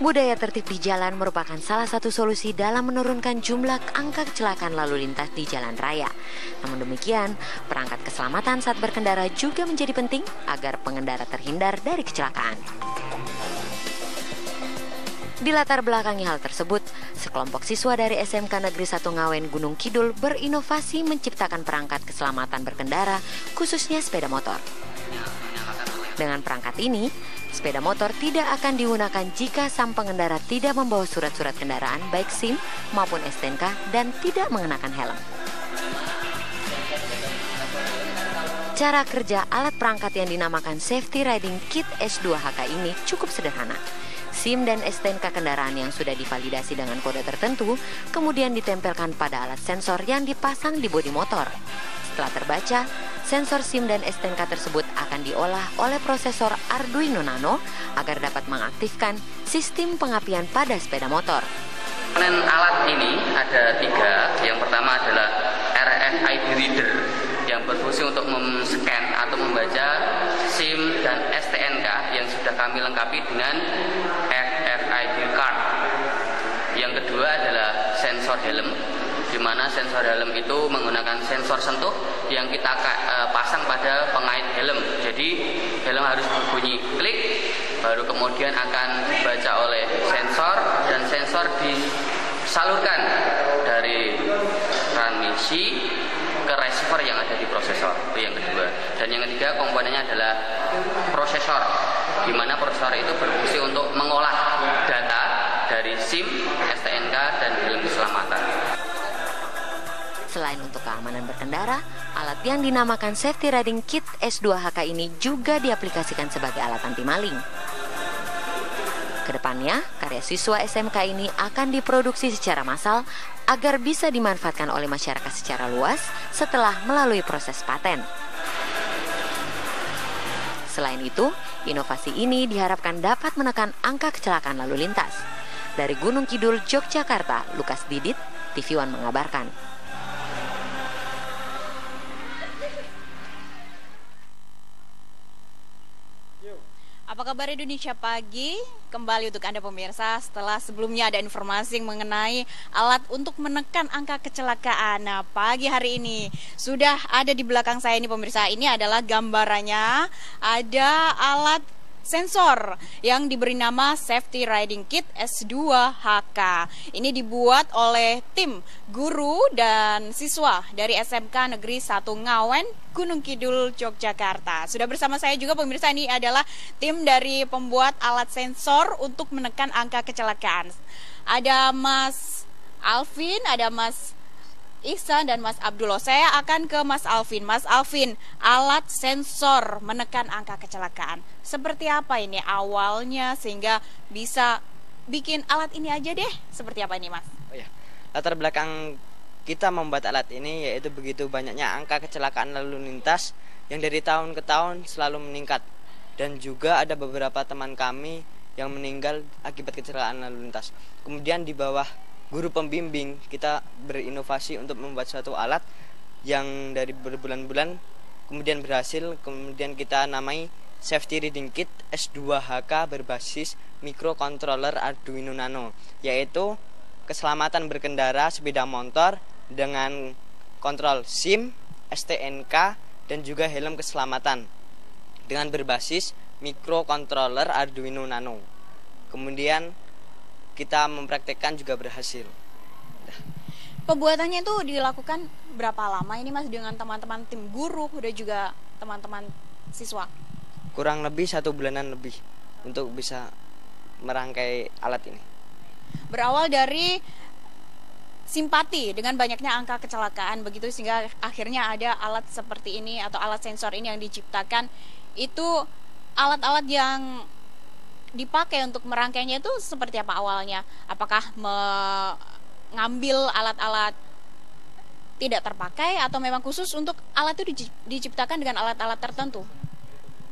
Budaya tertib di jalan merupakan salah satu solusi dalam menurunkan jumlah angka kecelakaan lalu lintas di jalan raya. Namun demikian, perangkat keselamatan saat berkendara juga menjadi penting agar pengendara terhindar dari kecelakaan. Di latar belakangi hal tersebut, sekelompok siswa dari SMK Negeri 1 Ngawen Gunung Kidul berinovasi menciptakan perangkat keselamatan berkendara, khususnya sepeda motor. Dengan perangkat ini, sepeda motor tidak akan digunakan jika sang pengendara tidak membawa surat-surat kendaraan baik SIM maupun STNK dan tidak mengenakan helm. Cara kerja alat perangkat yang dinamakan Safety Riding Kit S2HK ini cukup sederhana. SIM dan STNK kendaraan yang sudah divalidasi dengan kode tertentu kemudian ditempelkan pada alat sensor yang dipasang di bodi motor. Setelah terbaca, sensor SIM dan STNK tersebut akan diolah oleh prosesor Arduino Nano agar dapat mengaktifkan sistem pengapian pada sepeda motor. Komponen alat ini ada 3. Yang pertama adalah RFID reader yang berfungsi untuk men-scan atau membaca SIM dan STNK yang sudah kami lengkapi dengan RFID card. Yang kedua adalah sensor helm, di mana sensor helm itu menggunakan sensor sentuh yang kita pasang pada pengait helm. Jadi helm harus berbunyi klik, baru kemudian akan dibaca oleh sensor dan sensor disalurkan dari transmisi ke receiver yang ada di prosesor. Itu yang kedua. Dan yang ketiga komponennya adalah prosesor, di mana prosesor itu berfungsi untuk mengolah data dari SIM, STNK, dan helm keselamatan. Selain untuk keamanan berkendara, alat yang dinamakan Safety Riding Kit S2HK ini juga diaplikasikan sebagai alat anti maling. Kedepannya, karya siswa SMK ini akan diproduksi secara massal agar bisa dimanfaatkan oleh masyarakat secara luas setelah melalui proses paten. Selain itu, inovasi ini diharapkan dapat menekan angka kecelakaan lalu lintas. Dari Gunung Kidul, Yogyakarta, Lukas Didit, TV One mengabarkan. Apa kabar Indonesia Pagi? Kembali untuk Anda pemirsa setelah sebelumnya ada informasi mengenai alat untuk menekan angka kecelakaan. Nah, pagi hari ini sudah ada di belakang saya ini pemirsa. Ini adalah gambarannya, ada alat sensor yang diberi nama Safety Riding Kit S2HK. Ini dibuat oleh tim guru dan siswa dari SMK Negeri 1 Ngawen Gunung Kidul, Yogyakarta. Sudah bersama saya juga pemirsa, ini adalah tim dari pembuat alat sensor untuk menekan angka kecelakaan. Ada Mas Alvin, ada Mas Ihsan dan Mas Abdullah. Saya akan ke Mas Alvin. Mas Alvin, alat sensor menekan angka kecelakaan. Seperti apa ini awalnya sehingga bisa bikin alat ini aja deh? Seperti apa ini, Mas? Oh ya, latar belakang kita membuat alat ini yaitu begitu banyaknya angka kecelakaan lalu lintas yang dari tahun ke tahun selalu meningkat. Dan juga ada beberapa teman kami yang meninggal akibat kecelakaan lalu lintas. Kemudian di bawah guru pembimbing kita berinovasi untuk membuat suatu alat yang dari berbulan-bulan kemudian berhasil, kemudian kita namai Safety Riding Kit S2HK berbasis microcontroller Arduino Nano, yaitu keselamatan berkendara sepeda motor dengan kontrol SIM, STNK, dan juga helm keselamatan dengan berbasis microcontroller Arduino Nano. Kemudian kita mempraktekkan juga berhasil. Pembuatannya itu dilakukan berapa lama ini, Mas, dengan teman-teman tim guru dan juga teman-teman siswa? Kurang lebih 1 bulanan lebih untuk bisa merangkai alat ini. Berawal dari simpati dengan banyaknya angka kecelakaan begitu sehingga akhirnya ada alat seperti ini atau alat sensor ini yang diciptakan. Itu alat-alat yang dipakai untuk merangkainya itu seperti apa awalnya? Apakah mengambil alat-alat tidak terpakai atau memang khusus untuk alat itu diciptakan dengan alat-alat tertentu?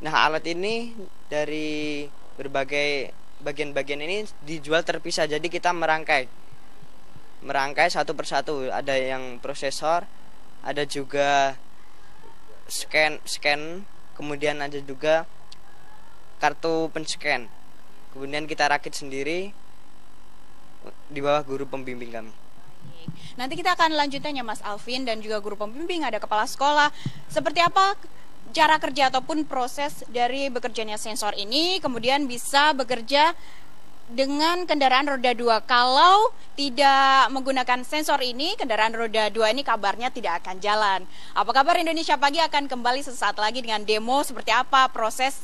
Nah, alat ini dari berbagai bagian-bagian ini dijual terpisah. Jadi kita merangkai satu persatu. Ada yang prosesor, ada juga scan, kemudian ada juga kartu penscan. Kemudian kita rakit sendiri, di bawah guru pembimbing kami. Nanti kita akan lanjutannya Mas Alvin dan juga guru pembimbing, ada kepala sekolah. Seperti apa cara kerja ataupun proses dari bekerjanya sensor ini, kemudian bisa bekerja dengan kendaraan roda 2. Kalau tidak menggunakan sensor ini, kendaraan roda 2 ini kabarnya tidak akan jalan. Apa kabar Indonesia Pagi akan kembali sesaat lagi dengan demo seperti apa proses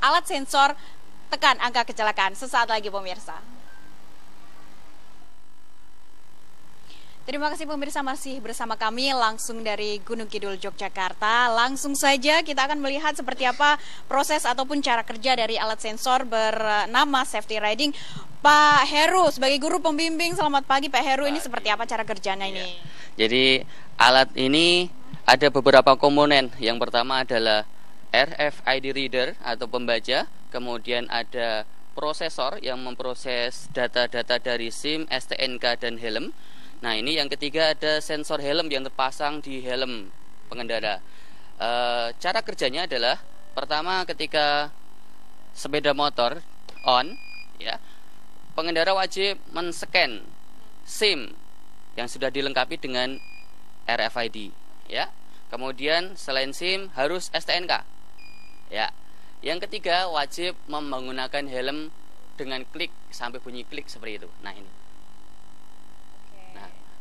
alat sensor tekan angka kecelakaan. Sesaat lagi pemirsa. Terima kasih pemirsa, masih bersama kami langsung dari Gunung Kidul, Yogyakarta. Langsung saja kita akan melihat seperti apa proses ataupun cara kerja dari alat sensor bernama Safety Riding. Pak Heru, sebagai guru pembimbing, selamat pagi Pak Heru. Ini seperti apa cara kerjanya ini? Jadi alat ini ada beberapa komponen. Yang pertama adalah RFID reader atau pembaca. Kemudian ada prosesor yang memproses data-data dari SIM, STNK, dan helm. Nah, ini yang ketiga ada sensor helm yang terpasang di helm pengendara. Cara kerjanya adalah pertama ketika sepeda motor on, ya, pengendara wajib men-scan SIM yang sudah dilengkapi dengan RFID, ya. Kemudian selain SIM harus STNK, ya. Yang ketiga wajib menggunakan helm dengan klik sampai bunyi klik seperti itu. Nah, ini.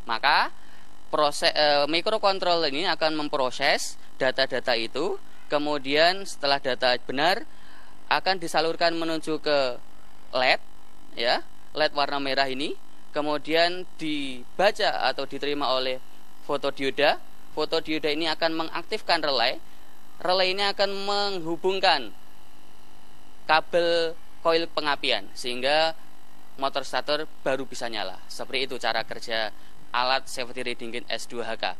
Maka proses microcontroller ini akan memproses data-data itu, kemudian setelah data benar akan disalurkan menuju ke LED, ya, LED warna merah ini, kemudian dibaca atau diterima oleh fotodioda. Fotodioda ini akan mengaktifkan relay. Relay ini akan menghubungkan kabel koil pengapian sehingga motor starter baru bisa nyala. Seperti itu cara kerja alat Safety Riding Kit S2HK.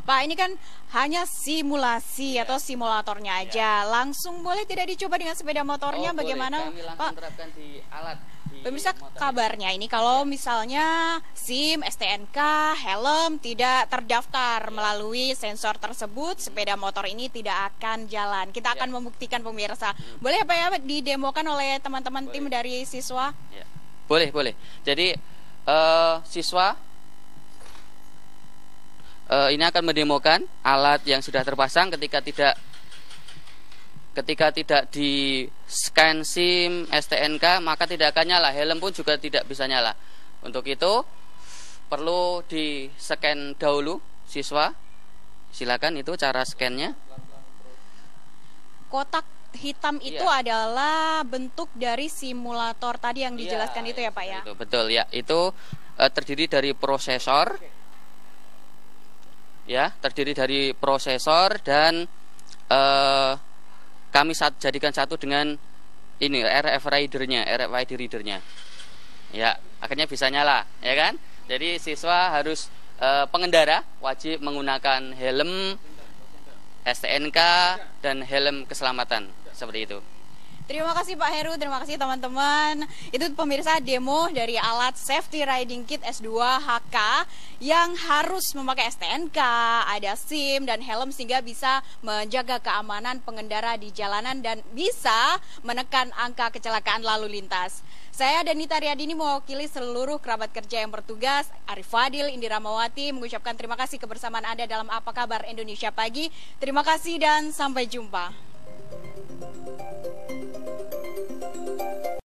Pak, ini kan hanya simulasi atau simulatornya aja. Langsung boleh tidak dicoba dengan sepeda motornya? Bagaimana, boleh. Kami langsung Pak? terapkan di alat. Pemirsa, kabarnya ini kalau misalnya SIM, STNK, helm tidak terdaftar melalui sensor tersebut, sepeda motor ini tidak akan jalan. Kita akan membuktikan pemirsa. Boleh Pak ya didemokan oleh teman-teman tim dari siswa? Ya. Boleh. Jadi siswa ini akan mendemokan alat yang sudah terpasang ketika tidak di scan SIM, STNK, maka tidak akan nyala. Helm pun juga tidak bisa nyala. Untuk itu perlu di scan dahulu siswa. Silakan, itu cara scannya. Kotak hitam itu adalah bentuk dari simulator tadi yang dijelaskan itu ya Pak ya? Itu, betul ya. Itu terdiri dari prosesor. Ya, terdiri dari prosesor dan kami jadikan satu dengan ini RFID readernya. Ya, akhirnya bisa nyala, ya kan? Jadi siswa harus pengendara wajib menggunakan helm STNK dan helm keselamatan seperti itu. Terima kasih Pak Heru, terima kasih teman-teman. Itu pemirsa demo dari alat Safety Riding Kit S2HK yang harus memakai STNK, ada SIM dan helm sehingga bisa menjaga keamanan pengendara di jalanan dan bisa menekan angka kecelakaan lalu lintas. Saya Danita Riyadini mewakili seluruh kerabat kerja yang bertugas, Arif Fadil, Indira Mawati mengucapkan terima kasih kebersamaan Anda dalam Apa Kabar Indonesia Pagi. Terima kasih dan sampai jumpa.